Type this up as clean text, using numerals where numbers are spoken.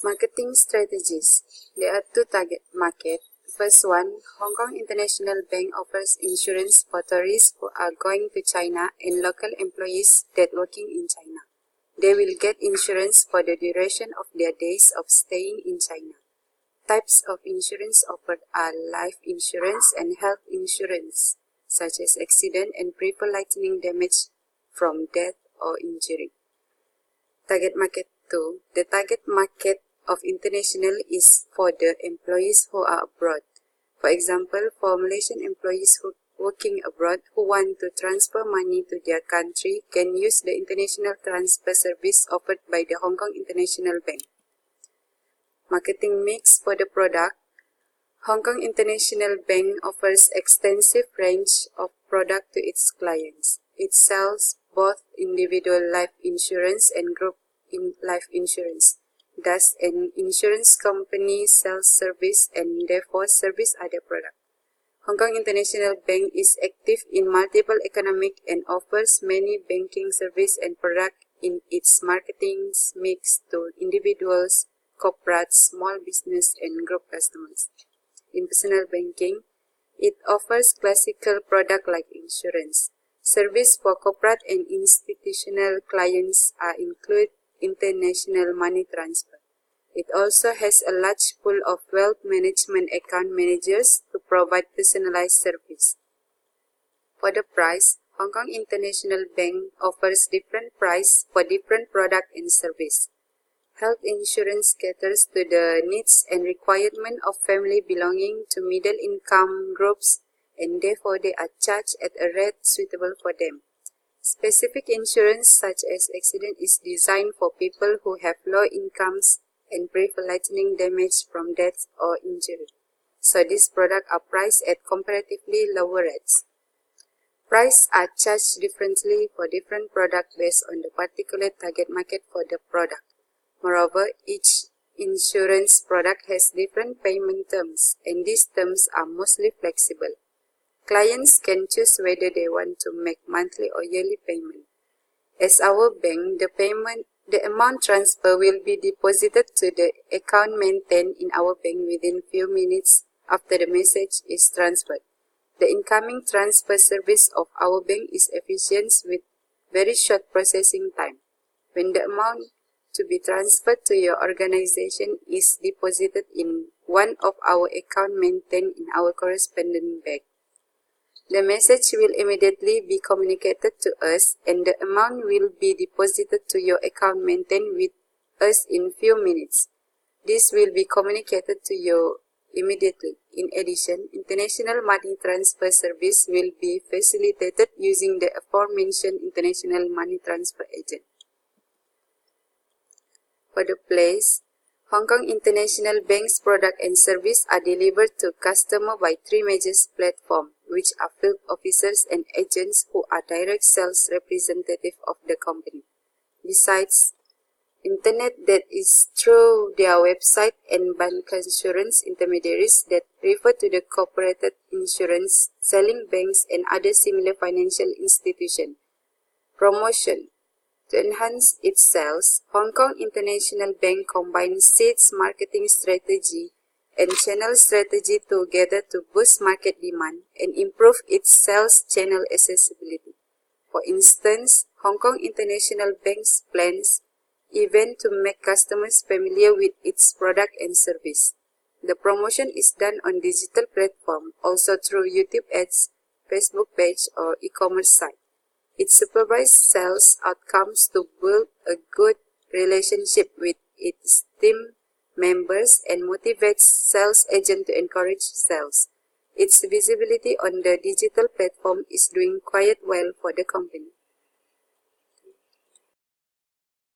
Marketing strategies. There are two target market. First one, Hong Kong International Bank offers insurance for tourists who are going to China and local employees that working in China. They will get insurance for the duration of their days of staying in China. Types of insurance offered are life insurance and health insurance, such as accident and pre-lightning damage from death or injury. Target market 2. The target market of international is for the employees who are abroad. For example, for Malaysian employees who working abroad who want to transfer money to their country can use the international transfer service offered by the Hong Kong International Bank. Marketing mix for the product. Hong Kong International Bank offers extensive range of product to its clients. It sells both individual life insurance and group life insurance. Thus, an insurance company sells service and therefore service other product. Hong Kong International Bank is active in multiple economic and offers many banking service and product in its marketing mix to individuals, corporate, small business and group customers. In personal banking, it offers classical product like insurance. Service for corporate and institutional clients include international money transfer. It also has a large pool of wealth management account managers to provide personalized service. For the price, Hong Kong International Bank offers different price for different product and service. Health insurance caters to the needs and requirement of family belonging to middle income groups and therefore they are charged at a rate suitable for them. Specific insurance such as accident is designed for people who have low incomes and pre-lightning damage from death or injury. So these products are priced at comparatively lower rates. Prices are charged differently for different products based on the particular target market for the product. Moreover, each insurance product has different payment terms and these terms are mostly flexible. Clients can choose whether they want to make monthly or yearly payment. As our bank, the amount transfer will be deposited to the account maintained in our bank within few minutes after the message is transferred. The incoming transfer service of our bank is efficient with very short processing time. When the amount to be transferred to your organization is deposited in one of our account maintained in our correspondent bank, the message will immediately be communicated to us and the amount will be deposited to your account maintained with us in few minutes. This will be communicated to you immediately. In addition, international money transfer service will be facilitated using the aforementioned international money transfer agent. For the place, Hong Kong International Bank's product and service are delivered to customer by three major platforms, which are field officers and agents who are direct sales representatives of the company. Besides, internet that is through their website and bancassurance intermediaries that refer to the corporate insurance, selling banks and other similar financial institutions. Promotion. To enhance its sales, Hong Kong International Bank combines its marketing strategy and channel strategy together to boost market demand and improve its sales channel accessibility. For instance, Hong Kong International Bank's plans event to make customers familiar with its product and service. The promotion is done on digital platform, also through YouTube ads, Facebook page or e-commerce site. It supervises sales outcomes to build a good relationship with its team members and motivates sales agents to encourage sales. Its visibility on the digital platform is doing quite well for the company.